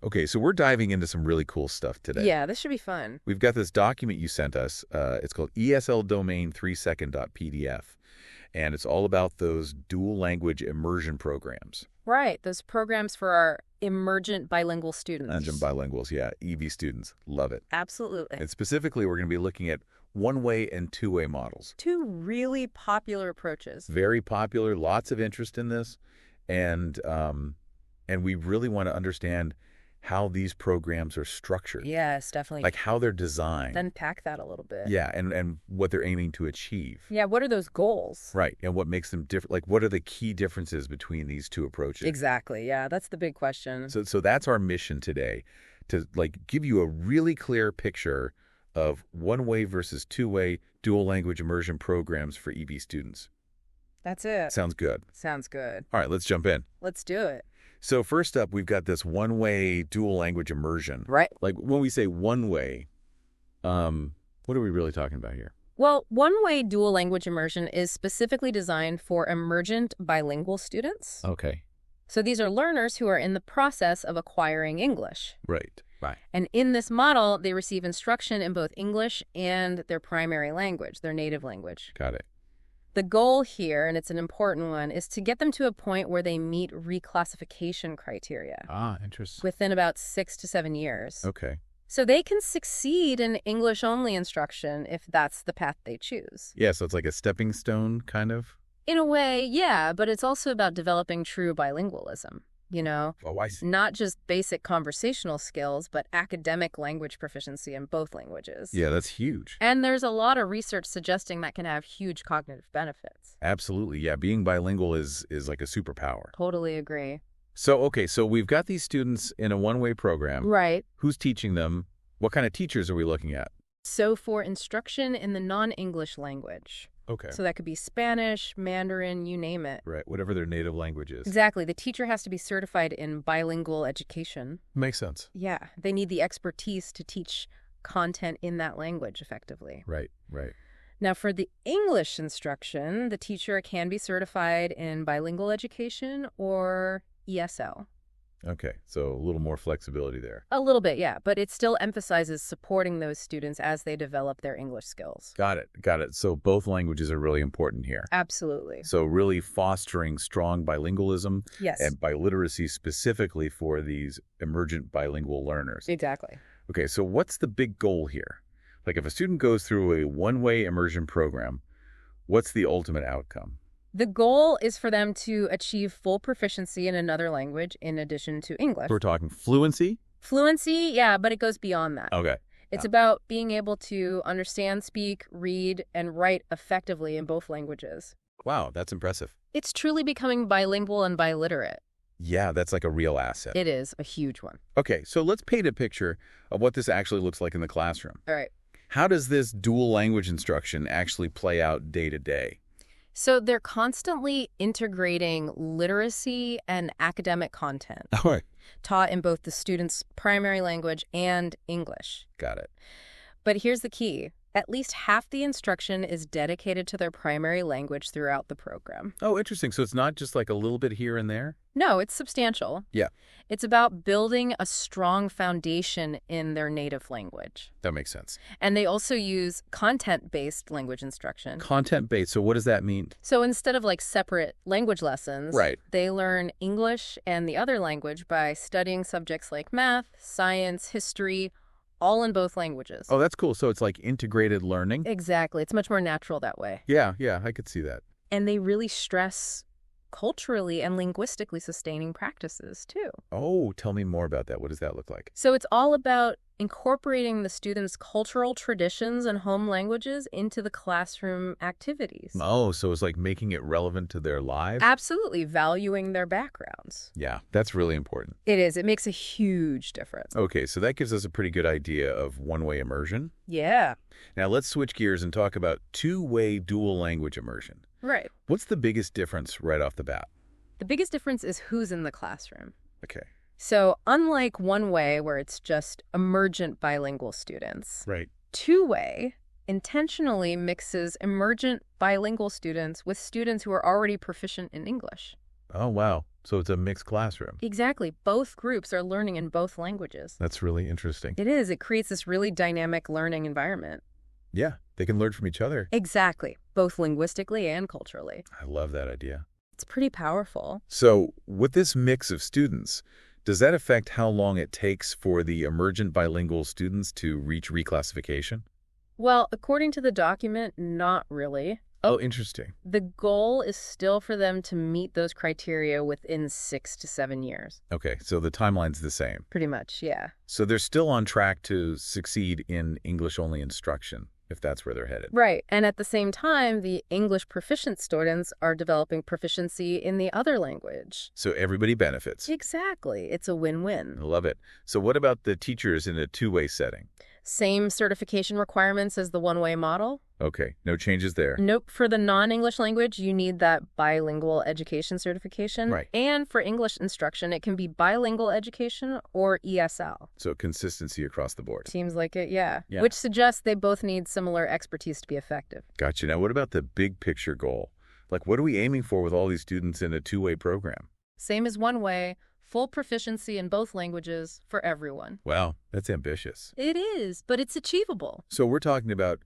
Okay, so we're diving into some really cool stuff today. Yeah, this should be fun. We've got this document you sent us. It's called ESL Domain 3second.pdf, and it's all about those dual language immersion programs. Right, those programs for our emergent bilingual students. Emergent bilinguals, yeah, EB students. Love it. Absolutely. And specifically, we're going to be looking at one-way and two-way models. Two really popular approaches. Very popular, lots of interest in this, and we really want to understand how these programs are structured. Yes, definitely. Like how they're designed. Then pack that a little bit. Yeah, and what they're aiming to achieve. Yeah, what are those goals? Right, and what makes them different. Like, what are the key differences between these two approaches? Exactly, yeah, that's the big question. So that's our mission today, to give you a really clear picture of one-way versus two-way dual language immersion programs for EB students. That's it. Sounds good. Sounds good. All right, let's jump in. Let's do it. So first up, we've got this one-way dual language immersion. Right. Like when we say one-way, what are we really talking about here? Well, one-way dual language immersion is specifically designed for emergent bilingual students. Okay. So these are learners who are in the process of acquiring English. Right. And in this model, they receive instruction in both English and their primary language, their native language. Got it. The goal here, and it's an important one, is to get them to a point where they meet reclassification criteria. Ah, interesting. Within about 6 to 7 years. Okay. So they can succeed in English-only instruction if that's the path they choose. Yeah, so it's like a stepping stone, kind of? In a way, yeah, but it's also about developing true bilingualism, you know? Oh, I see. Not just basic conversational skills, but academic language proficiency in both languages. Yeah, that's huge. And there's a lot of research suggesting that can have huge cognitive benefits. Absolutely. Yeah, being bilingual is like a superpower. Totally agree. So, okay, so we've got these students in a one-way program. Right. Who's teaching them? What kind of teachers are we looking at? So for instruction in the non-English language. Okay. So that could be Spanish, Mandarin, you name it. Right, whatever their native language is. Exactly. The teacher has to be certified in bilingual education. Makes sense. Yeah. They need the expertise to teach content in that language effectively. Right. Now, for the English instruction, the teacher can be certified in bilingual education or ESL. Okay, so a little more flexibility there. A little bit, yeah, but it still emphasizes supporting those students as they develop their English skills. Got it. So both languages are really important here. Absolutely. So really fostering strong bilingualism. Yes. And biliteracy specifically for these emergent bilingual learners. Exactly. Okay, so what's the big goal here? Like if a student goes through a one-way immersion program, what's the ultimate outcome? The goal is for them to achieve full proficiency in another language in addition to English. We're talking fluency? Fluency, yeah, but it goes beyond that. Okay. It's about being able to understand, speak, read, and write effectively in both languages. Wow, that's impressive. It's truly becoming bilingual and biliterate. Yeah, that's like a real asset. It is a huge one. Okay, so let's paint a picture of what this actually looks like in the classroom. All right. How does this dual language instruction actually play out day to day? So they're constantly integrating literacy and academic content All right. taught in both the student's primary language and English. Got it. But here's the key. At least half the instruction is dedicated to their primary language throughout the program. Oh, interesting. So it's not just like a little bit here and there? No, it's substantial. Yeah. It's about building a strong foundation in their native language. That makes sense. And they also use content-based language instruction. Content-based. So what does that mean? So instead of like separate language lessons, Right. They learn English and the other language by studying subjects like math, science, history, all in both languages. Oh, that's cool. So it's like integrated learning? Exactly. It's much more natural that way. Yeah, I could see that. And they really stress culturally and linguistically sustaining practices, too. Oh, tell me more about that. What does that look like? So it's all about incorporating the students' cultural traditions and home languages into the classroom activities. Oh, so it's like making it relevant to their lives? Absolutely. Valuing their backgrounds. Yeah, that's really important. It is. It makes a huge difference. Okay, so that gives us a pretty good idea of one-way immersion. Yeah. Now let's switch gears and talk about two-way dual language immersion. Right. What's the biggest difference right off the bat? The biggest difference is who's in the classroom. Okay. So unlike one-way, where it's just emergent bilingual students, Right. two-way intentionally mixes emergent bilingual students with students who are already proficient in English. Oh, wow. So it's a mixed classroom. Exactly. Both groups are learning in both languages. That's really interesting. It is. It creates this really dynamic learning environment. Yeah, they can learn from each other. Exactly. Both linguistically and culturally. I love that idea. It's pretty powerful. So with this mix of students, does that affect how long it takes for the emergent bilingual students to reach reclassification? Well, according to the document, not really. Oh, interesting. The goal is still for them to meet those criteria within 6 to 7 years. Okay, so the timeline's the same. Pretty much, yeah. So they're still on track to succeed in English-only instruction, if that's where they're headed. Right. And at the same time, the English proficient students are developing proficiency in the other language. So everybody benefits. Exactly. It's a win-win. I love it. So what about the teachers in a two-way setting? Same certification requirements as the one-way model? Okay, no changes there. Nope. For the non-English language, you need that bilingual education certification. Right. And for English instruction, it can be bilingual education or ESL. So consistency across the board. Seems like it, yeah. Yeah. Which suggests they both need similar expertise to be effective. Gotcha. Now, what about the big picture goal? Like, what are we aiming for with all these students in a two-way program? Same as one way, full proficiency in both languages for everyone. Wow, that's ambitious. It is, but it's achievable. So we're talking about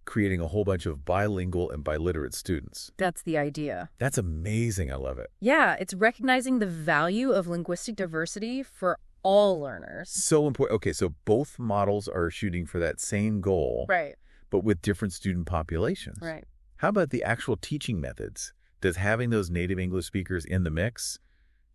creating a whole bunch of bilingual and biliterate students. That's the idea. That's amazing. I love it. Yeah, it's recognizing the value of linguistic diversity for all learners. So important. Okay, so both models are shooting for that same goal, Right, but with different student populations. right. How about the actual teaching methods? Does having those native English speakers in the mix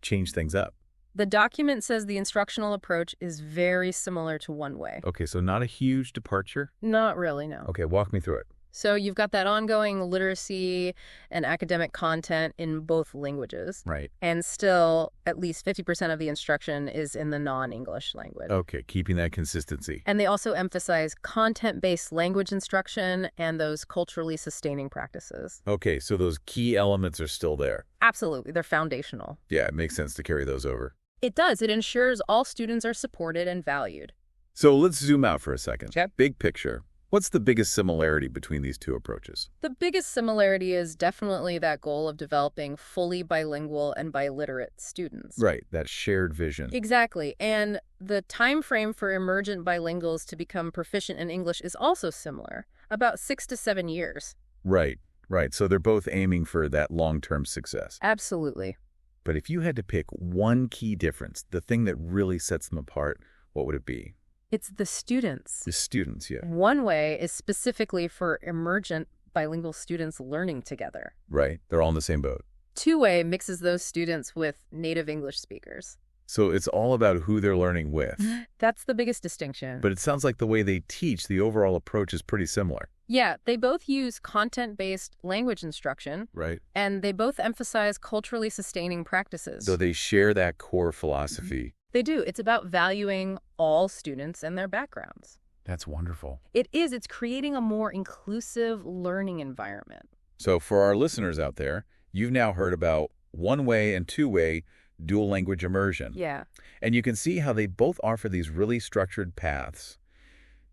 change things up? The document says the instructional approach is very similar to one way. Okay, so not a huge departure? Not really, no. Okay, walk me through it. So you've got that ongoing literacy and academic content in both languages. Right. And still, at least 50% of the instruction is in the non-English language. Okay, keeping that consistency. And they also emphasize content-based language instruction and those culturally sustaining practices. Okay, so those key elements are still there. Absolutely, they're foundational. Yeah, it makes sense to carry those over. It does. It ensures all students are supported and valued. So let's zoom out for a second. Okay. Big picture. What's the biggest similarity between these two approaches? The biggest similarity is definitely that goal of developing fully bilingual and biliterate students. Right, that shared vision. Exactly. And the time frame for emergent bilinguals to become proficient in English is also similar, about 6 to 7 years. Right, right. So they're both aiming for that long-term success. Absolutely. But if you had to pick one key difference, the thing that really sets them apart, what would it be? It's the students. The students, yeah. One way is specifically for emergent bilingual students learning together. Right, they're all in the same boat. Two-way mixes those students with native English speakers. So it's all about who they're learning with. That's the biggest distinction. But it sounds like the way they teach, the overall approach is pretty similar. Yeah, they both use content-based language instruction, Right. and they both emphasize culturally sustaining practices. So they share that core philosophy. They do. It's about valuing all students and their backgrounds. That's wonderful. It is. It's creating a more inclusive learning environment. So for our listeners out there, you've now heard about one-way and two-way dual language immersion. Yeah. And you can see how they both offer these really structured paths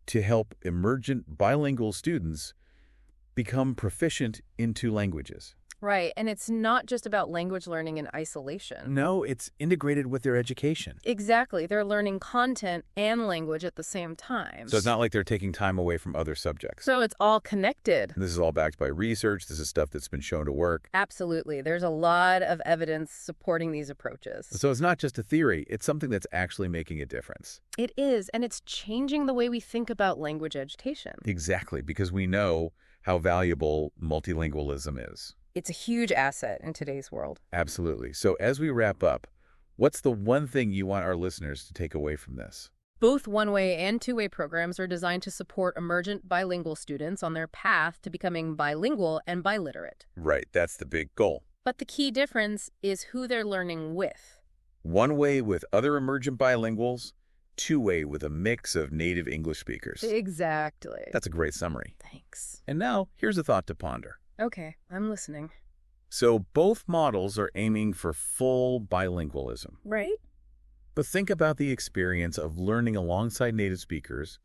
to help emergent bilingual students become proficient in two languages. Right. And it's not just about language learning in isolation. No, it's integrated with their education. Exactly. They're learning content and language at the same time. So it's not like they're taking time away from other subjects. So it's all connected. This is all backed by research. This is stuff that's been shown to work. Absolutely. There's a lot of evidence supporting these approaches. So it's not just a theory. It's something that's actually making a difference. It is, and it's changing the way we think about language education. Exactly, because we know how valuable multilingualism is. It's a huge asset in today's world. Absolutely. So as we wrap up, what's the one thing you want our listeners to take away from this? Both one-way and two-way programs are designed to support emergent bilingual students on their path to becoming bilingual and biliterate. Right, that's the big goal. But the key difference is who they're learning with. One way with other emergent bilinguals, two way with a mix of native English speakers. Exactly. That's a great summary. Thanks. And now, here's a thought to ponder. Okay, I'm listening. So both models are aiming for full bilingualism. Right? But think about the experience of learning alongside native speakers,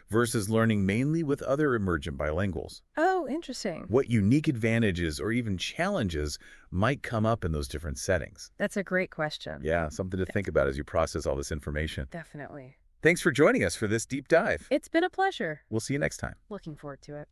versus learning mainly with other emergent bilinguals? Oh, interesting. What unique advantages or even challenges might come up in those different settings? That's a great question. Yeah, something to think about as you process all this information. Definitely. Thanks for joining us for this deep dive. It's been a pleasure. We'll see you next time. Looking forward to it.